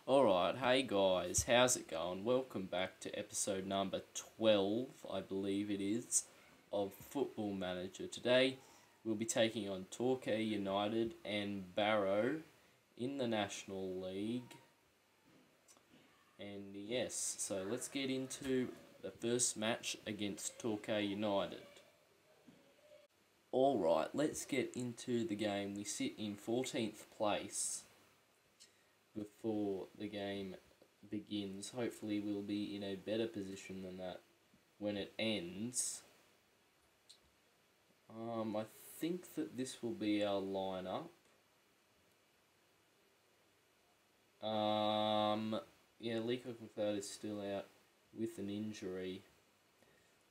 Alright, hey guys, how's it going? Welcome back to episode number 12, I believe it is, of Football Manager. Today, we'll be taking on Torquay United and Barrow in the National League. And yes, so let's get into the first match against Torquay United. Alright, let's get into the game. We sit in 14th place before the game begins. Hopefully we'll be in a better position than that when it ends. I think that this will be our lineup. Yeah, Leacock McLeod is still out with an injury.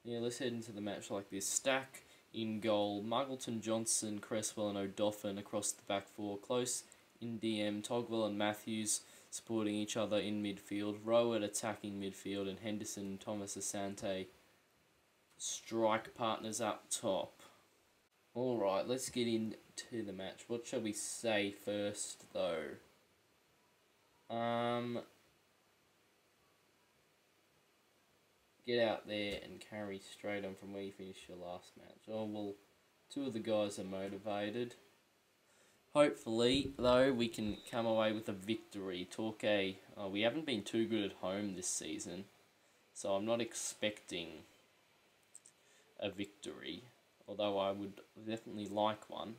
Yeah, let's head into the match like this. Stack in goal, Muggleton, Johnson, Cresswell and O'Doffin across the back four. Close in DM, Togwell and Matthews supporting each other in midfield. Rowe at attacking midfield, and Henderson and Thomas Asante strike partners up top. Alright, let's get into the match. What shall we say first, though? Get out there and carry straight on from where you finished your last match. Oh, well, two of the guys are motivated. Hopefully, though, we can come away with a victory. Torquay, we haven't been too good at home this season, so I'm not expecting a victory, although I would definitely like one.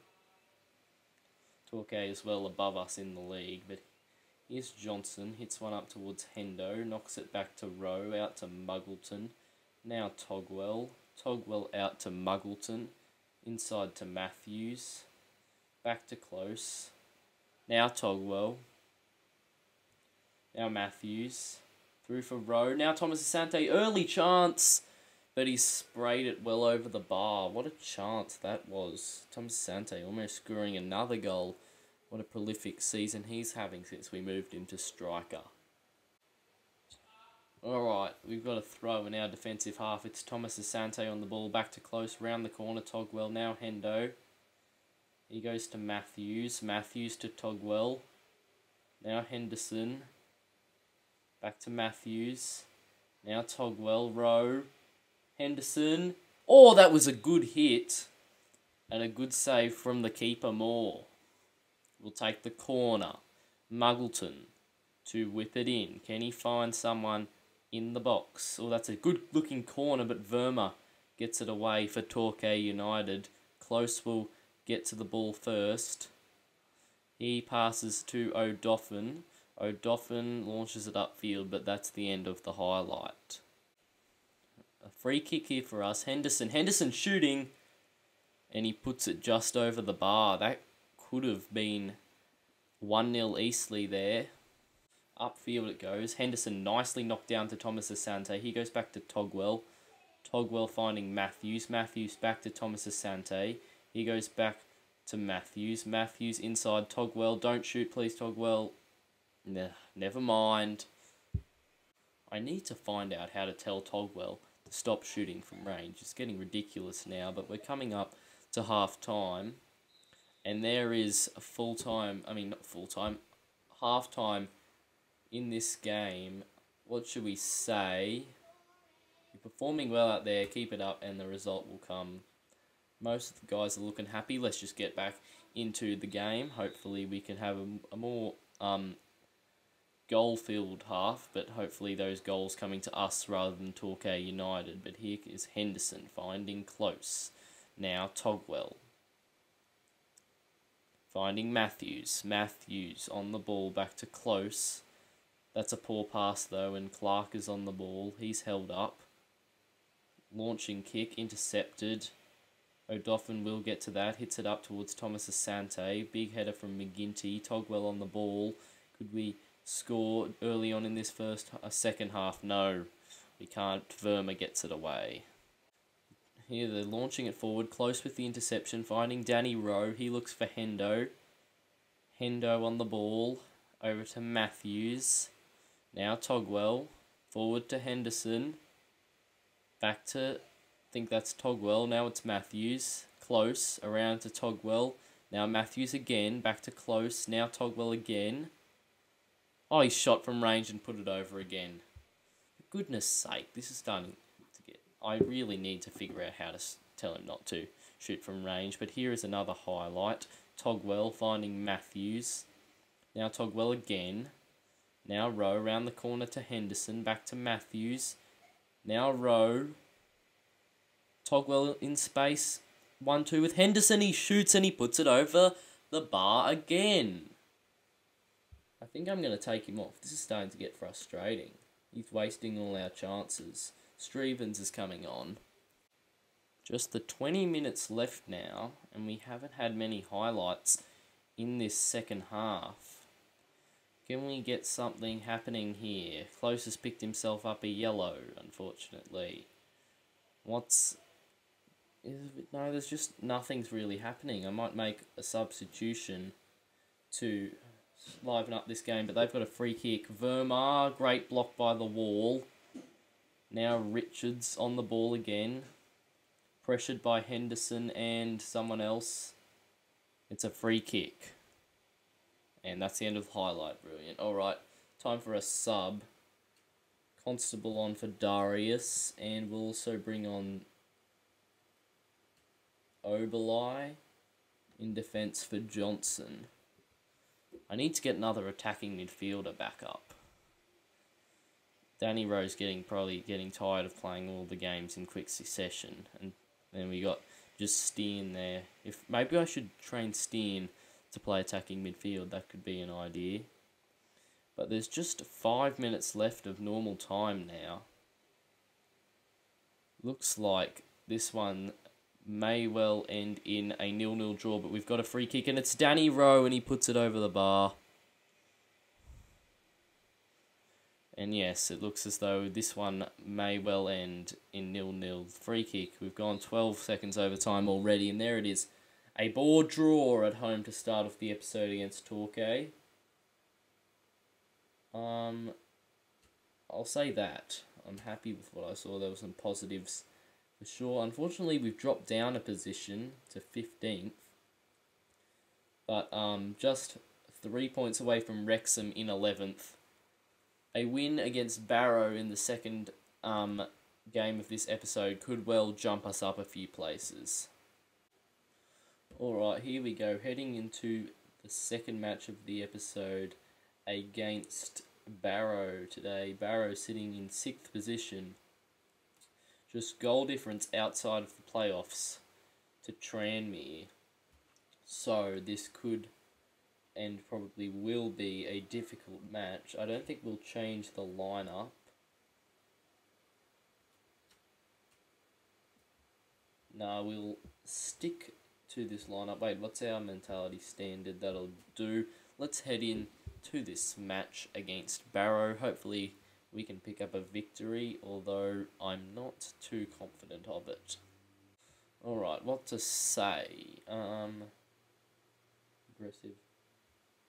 Torquay is well above us in the league, but here's Johnson, hits one up towards Hendo, knocks it back to Rowe, out to Muggleton. Now Togwell. Togwell out to Muggleton, inside to Matthews. Back to Close. Now Togwell. Now Matthews. Through for Rowe. Now Thomas Asante. Early chance. But he sprayed it well over the bar. What a chance that was. Thomas Asante almost scoring another goal. What a prolific season he's having since we moved him to striker. Alright, we've got a throw in our defensive half. It's Thomas Asante on the ball. Back to Close. Round the corner. Togwell. Now Hendo. He goes to Matthews. Matthews to Togwell. Now Henderson. Back to Matthews. Now Togwell. Rowe. Henderson. Oh, that was a good hit. And a good save from the keeper, Moore. We'll take the corner. Muggleton to whip it in. Can he find someone in the box? Oh, that's a good looking corner, but Verma gets it away for Torquay United. Close will get to the ball first. He passes to O'Doffin. O'Doffin launches it upfield, but that's the end of the highlight. A free kick here for us. Henderson shooting, and he puts it just over the bar. That could have been 1-0 Eastleigh there. Upfield it goes. Henderson nicely knocked down to Thomas Asante. He goes back to Togwell. Togwell finding Matthews. Matthews back to Thomas Asante. He goes back to Matthews. Matthews inside Togwell. Don't shoot, please, Togwell. Nah, never mind. I need to find out how to tell Togwell to stop shooting from range. It's getting ridiculous now, but we're coming up to half-time. And there is a half-time in this game. What should we say? You're performing well out there. Keep it up and the result will come. Most of the guys are looking happy. Let's just get back into the game. Hopefully we can have a more goal-filled half, but hopefully those goals coming to us rather than Torquay United. But here is Henderson finding Close. Now Togwell. Finding Matthews. Matthews on the ball back to Close. That's a poor pass though, and Clark is on the ball. He's held up. Launching kick, intercepted. O'Doffin will get to that. Hits it up towards Thomas Asante. Big header from McGinty. Togwell on the ball. Could we score early on in this second half? No, we can't. Verma gets it away. Here they're launching it forward. Close with the interception. Finding Danny Rowe. He looks for Hendo. Hendo on the ball. Over to Matthews. Now Togwell. Forward to Henderson. Back to, I think that's Togwell. Now it's Matthews. Close. Around to Togwell. Now Matthews again. Back to Close. Now Togwell again. Oh, he shot from range and put it over again. For goodness sake, this is starting to get... I really need to figure out how to tell him not to shoot from range. But here is another highlight. Togwell finding Matthews. Now Togwell again. Now Rowe around the corner to Henderson. Back to Matthews. Now Rowe. Togwell in space. 1-2 with Henderson. He shoots and he puts it over the bar again. I think I'm going to take him off. This is starting to get frustrating. He's wasting all our chances. Strevens is coming on. Just the 20 minutes left now, and we haven't had many highlights in this second half. Can we get something happening here? Close has picked himself up a yellow, unfortunately. No, there's just nothing's really happening. I might make a substitution to liven up this game, but they've got a free kick. Vermar, great block by the wall. Now Richards on the ball again. Pressured by Henderson and someone else. It's a free kick. And that's the end of the highlight. Brilliant. Alright, time for a sub. Constable on for Darius. And we'll also bring on Oberlei in defence for Johnson. I need to get another attacking midfielder back up. Danny Rowe's probably getting tired of playing all the games in quick succession. And then we got just Steen there. Maybe I should train Steen to play attacking midfield. That could be an idea. But there's just 5 minutes left of normal time now. Looks like this one may well end in a 0-0 draw, but we've got a free kick and it's Danny Rowe and he puts it over the bar. And yes, it looks as though this one may well end in 0-0. Free kick. We've gone 12 seconds over time already, and there it is. A board draw at home to start off the episode against Torquay. I'll say that. I'm happy with what I saw. There were some positives for sure. Unfortunately, we've dropped down a position to 15th. But just 3 points away from Wrexham in 11th. A win against Barrow in the second game of this episode could well jump us up a few places. Alright, here we go. Heading into the second match of the episode against Barrow today. Barrow sitting in 6th position. Just goal difference outside of the playoffs to Tranmere. So this could and probably will be a difficult match. I don't think we'll change the lineup. No, we'll stick to this lineup. Wait, what's our mentality standard? That'll do. Let's head in to this match against Barrow. Hopefully we can pick up a victory, although I'm not too confident of it. Alright, what to say? Aggressive.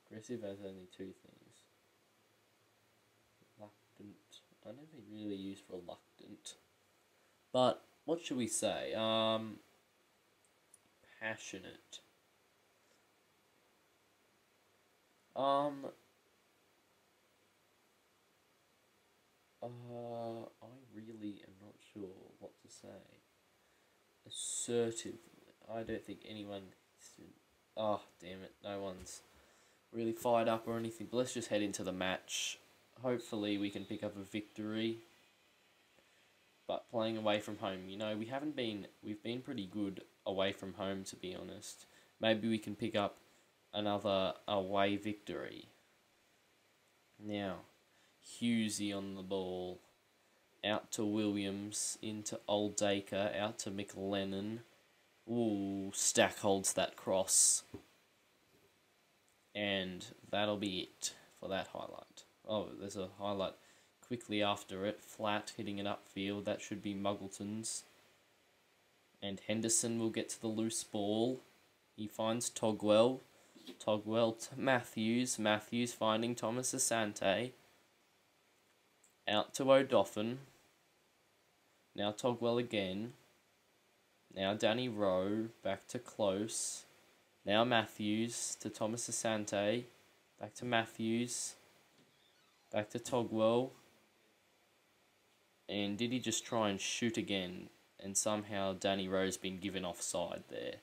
Aggressive has only 2 things. Reluctant. I never really use reluctant. But, what should we say? Passionate. I really am not sure what to say. Assertive. I don't think anyone... Oh, damn it. No one's really fired up or anything. But let's just head into the match. Hopefully we can pick up a victory. But playing away from home, you know, we've been pretty good away from home, to be honest. Maybe we can pick up another away victory. Now, Hughesy on the ball. Out to Williams, into Oldacre, out to McLennan. Ooh, Stack holds that cross. And that'll be it for that highlight. Oh, there's a highlight quickly after it. Flat, hitting it upfield. That should be Muggleton's. And Henderson will get to the loose ball. He finds Togwell. Togwell to Matthews. Matthews finding Thomas Asante. Out to O'Doffin. Now Togwell again. Now Danny Rowe. Back to Close. Now Matthews to Thomas Asante. Back to Matthews. Back to Togwell. And did he just try and shoot again? And somehow Danny Rowe's been given offside there.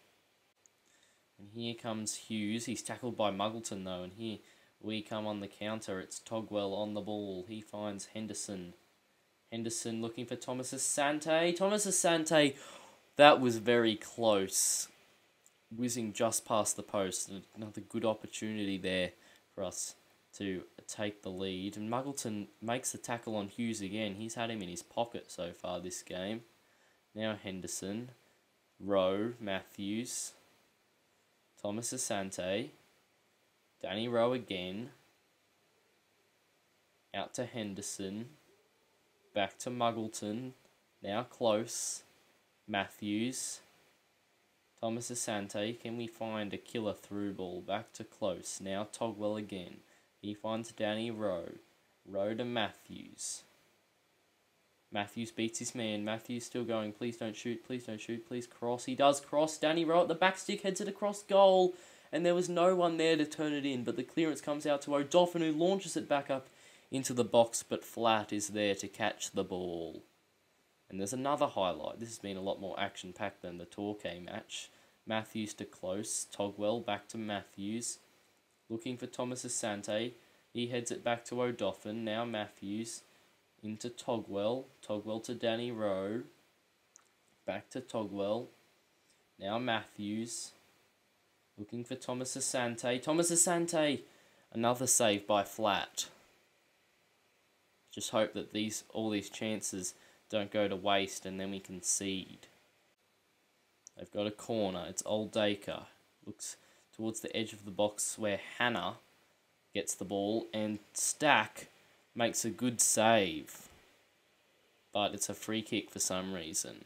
And here comes Hughes. He's tackled by Muggleton though. And here we come on the counter. It's Togwell on the ball. He finds Henderson. Henderson looking for Thomas Asante. Thomas Asante, that was very close. Whizzing just past the post. Another good opportunity there for us to take the lead. And Muggleton makes the tackle on Hughes again. He's had him in his pocket so far this game. Now Henderson. Rowe, Matthews. Thomas Asante. Danny Rowe again. Out to Henderson. Back to Muggleton. Now close. Matthews. Thomas Asante. Can we find a killer through ball? Back to close. Now Togwell again. He finds Danny Rowe. Rowe to Matthews. Matthews beats his man. Matthews still going. Please don't shoot. Please don't shoot. Please cross. He does cross. Danny Rowe at the back stick heads it across goal. And there was no one there to turn it in. But the clearance comes out to O'Doffin, who launches it back up into the box. But Flat is there to catch the ball. And there's another highlight. This has been a lot more action-packed than the Torquay match. Matthews to close. Togwell back to Matthews. Looking for Thomas Asante. He heads it back to O'Doffin. Now Matthews. Into Togwell. Togwell to Danny Rowe. Back to Togwell. Now Matthews. Looking for Thomas Asante. Thomas Asante. Another save by Flat. Just hope that all these chances don't go to waste and then we concede. They've got a corner. It's Old Dacre. Looks towards the edge of the box where Hannah gets the ball and Stack makes a good save. But it's a free kick for some reason.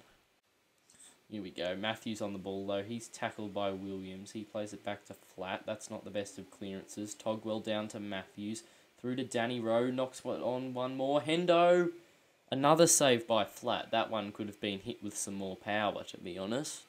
Here we go. Matthews on the ball though. He's tackled by Williams. He plays it back to Flat. That's not the best of clearances. Togwell down to Matthews. Through to Danny Rowe. Knocks on one more. Hendo. Another save by Flat. That one could have been hit with some more power, to be honest.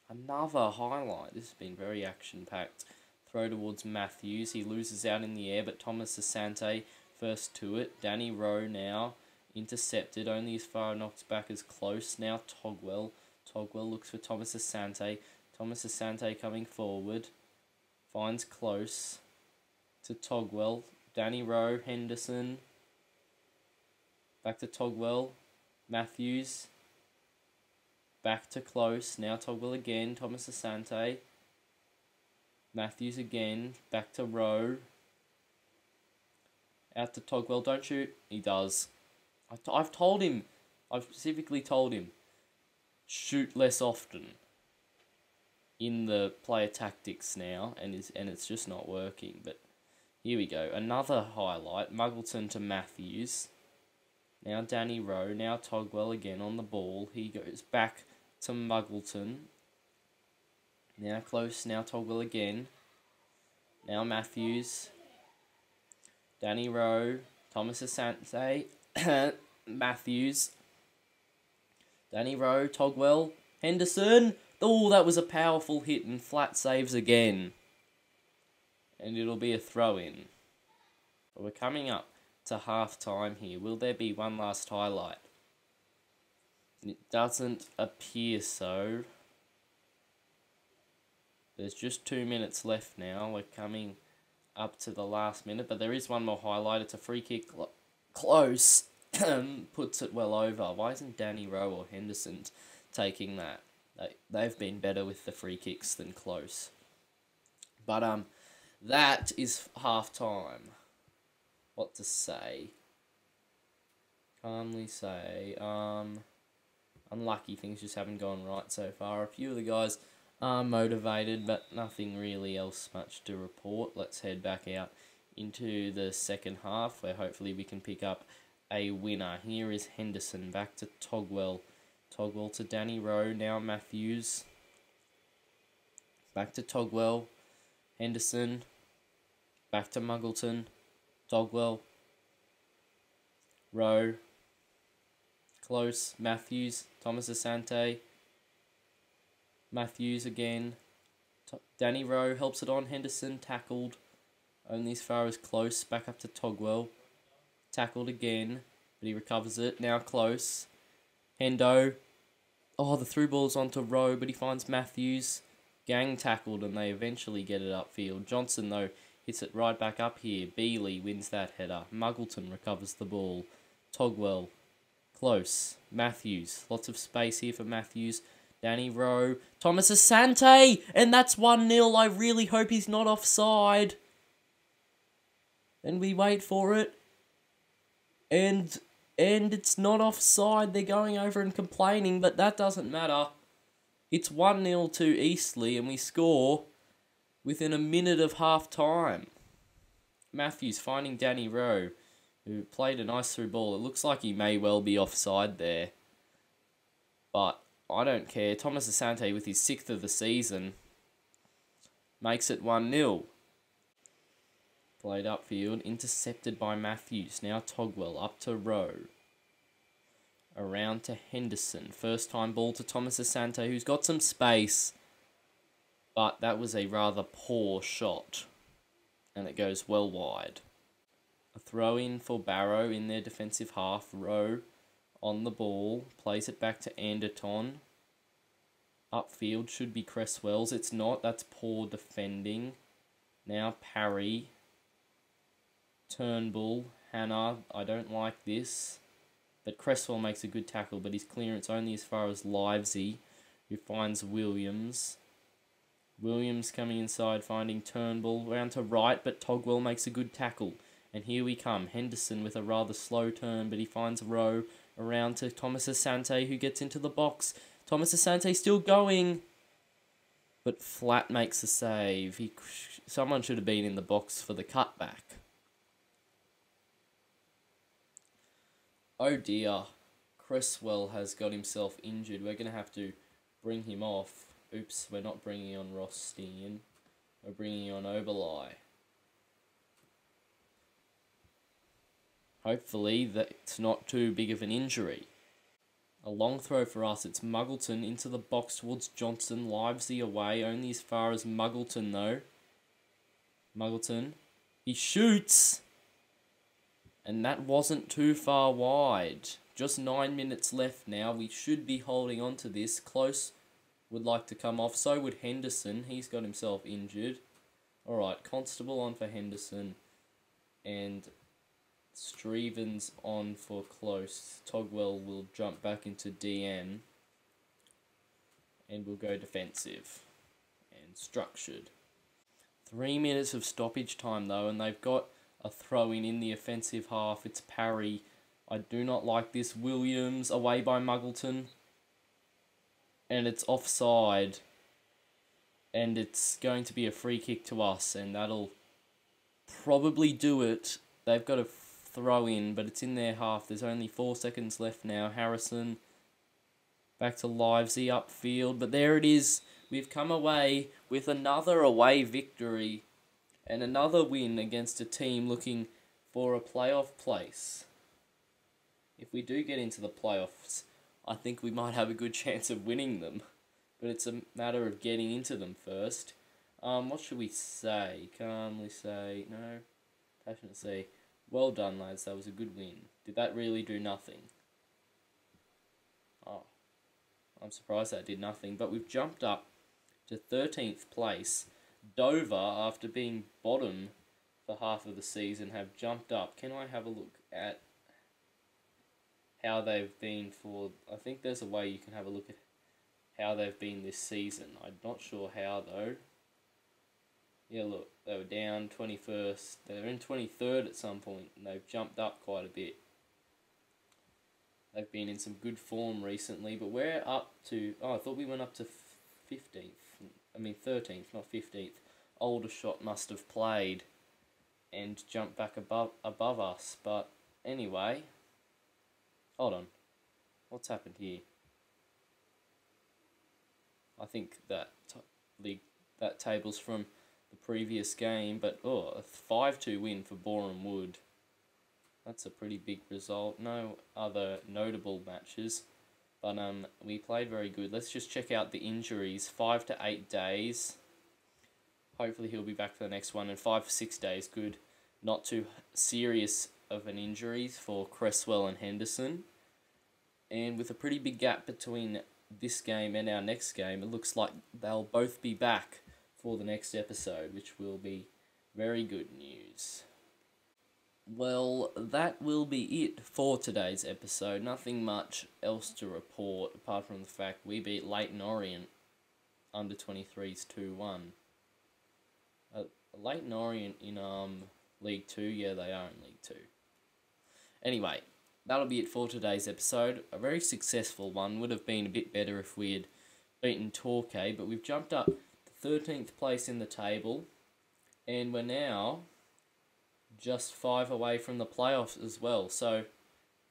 Another highlight. This has been very action-packed. Throw towards Matthews. He loses out in the air, but Thomas Asante first to it. Danny Rowe now intercepted. Only as far knocked back as close. Now Togwell. Togwell looks for Thomas Asante. Thomas Asante coming forward. Finds close to Togwell. Danny Rowe. Henderson. Back to Togwell. Matthews. Back to close. Now Togwell again. Thomas Asante. Matthews again. Back to Rowe. Out to Togwell. Don't shoot. He does. I've told him. I've specifically told him. Shoot less often. In the player tactics now. And it's just not working. But here we go. Another highlight. Muggleton to Matthews. Now Danny Rowe. Now Togwell again on the ball. He goes back to Muggleton. Now close. Now Togwell again. Now Matthews. Danny Rowe. Thomas Asante. Matthews. Danny Rowe. Togwell. Henderson. Oh, that was a powerful hit and Flat saves again. And it'll be a throw-in. But we're coming up to half-time here. Will there be one last highlight? It doesn't appear so. There's just 2 minutes left now. We're coming up to the last minute, but there is one more highlight. It's a free kick close. Puts it well over. Why isn't Danny Rowe or Henderson taking that? They've been better with the free kicks than close. But that is half-time. What to say? Calmly say, unlucky, things just haven't gone right so far. A few of the guys are motivated, but nothing really else much to report. Let's head back out into the second half, where hopefully we can pick up a winner. Here is Henderson, back to Togwell. Togwell to Danny Rowe, now Matthews. Back to Togwell. Henderson. Back to Muggleton. Togwell. Rowe. Close. Matthews. Thomas Asante. Matthews again. Danny Rowe helps it on. Henderson tackled. Only as far as close. Back up to Togwell. tackled again, but he recovers it. Now close. Hendo. Oh, the through ball's onto Rowe, but he finds Matthews. Gang tackled, and they eventually get it upfield. Johnson, though, hits it right back up here. Bealey wins that header. Muggleton recovers the ball. Togwell. Close. Matthews. Lots of space here for Matthews. Danny Rowe. Thomas Asante! And that's 1-0. I really hope he's not offside. And we wait for it. And it's not offside. They're going over and complaining, but that doesn't matter. It's 1-0 to Eastleigh, and we score within a minute of half-time. Matthews finding Danny Rowe, who played a nice through ball. It looks like he may well be offside there. But I don't care. Thomas Asante, with his 6th of the season, makes it 1-0. Played upfield, intercepted by Matthews. Now Togwell, up to Rowe. Around to Henderson. First time ball to Thomas Asante, who's got some space. But that was a rather poor shot. And it goes well wide. A throw in for Barrow in their defensive half. Rowe on the ball. Plays it back to Anderton. Upfield should be Cresswell's. It's not. That's poor defending. Now Parry. Turnbull. Hannah. I don't like this. But Cresswell makes a good tackle, but his clearance only as far as Livesey, who finds Williams. Williams coming inside, finding Turnbull. Round to right, but Togwell makes a good tackle. And here we come. Henderson with a rather slow turn, but he finds Rowe. Around to Thomas Asante, who gets into the box. Thomas Asante still going. But Flat makes the save. Someone should have been in the box for the cutback. Oh dear, Cresswell has got himself injured. We're going to have to bring him off. Oops, we're not bringing on Ross Steen. We're bringing on Oberlei. Hopefully that's not too big of an injury. A long throw for us. It's Muggleton into the box towards Johnson. Livesey away, only as far as Muggleton though. Muggleton. He shoots! And that wasn't too far wide. Just 9 minutes left now. We should be holding on to this. Close would like to come off. So would Henderson. He's got himself injured. Alright, Constable on for Henderson. And Strevens on for Close. Togwell will jump back into DN. And we'll go defensive. And structured. 3 minutes of stoppage time though. And they've got a throw in the offensive half. It's Parry. I do not like this. Williams away by Muggleton. And it's offside. And it's going to be a free kick to us. And that'll probably do it. They've got a throw in, but it's in their half. There's only 4 seconds left now. Harrison back to Livesey upfield. But there it is. We've come away with another away victory. And another win against a team looking for a playoff place. If we do get into the playoffs, I think we might have a good chance of winning them. But it's a matter of getting into them first. What should we say? Calmly say, no. Passionate say, well done lads, that was a good win. Did that really do nothing? Oh, I'm surprised that did nothing. But we've jumped up to 13th place. Dover, after being bottom for half of the season, have jumped up. Can I have a look at how they've been for... I think there's a way you can have a look at how they've been this season. I'm not sure how, though. Yeah, look, they were down 21st. They were in 23rd at some point, and they've jumped up quite a bit. They've been in some good form recently, but we're up to... Oh, I thought we went up to 15th. 13th, not 15th. Aldershot must have played and jumped back above us. But anyway, hold on. What's happened here? I think that that table's from the previous game, but a 5-2 win for Boreham Wood. That's a pretty big result. No other notable matches. But we played very good. Let's just check out the injuries. 5 to 8 days. Hopefully he'll be back for the next one. And 5 to 6 days. Good. Not too serious of an injuries for Cresswell and Henderson. And with a pretty big gap between this game and our next game, it looks like they'll both be back for the next episode, which will be very good news. Well, that will be it for today's episode. Nothing much else to report, apart from the fact we beat Leyton Orient under 23s 2-1. Leyton Orient in League 2, yeah, they are in League 2. Anyway, that'll be it for today's episode. A very successful one. Would have been a bit better if we had beaten Torquay, but we've jumped up to 13th place in the table, and we're now just 5 away from the playoffs as well. So,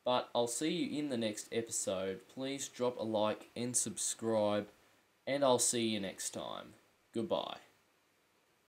but I'll see you in the next episode. Please drop a like and subscribe, and I'll see you next time. Goodbye.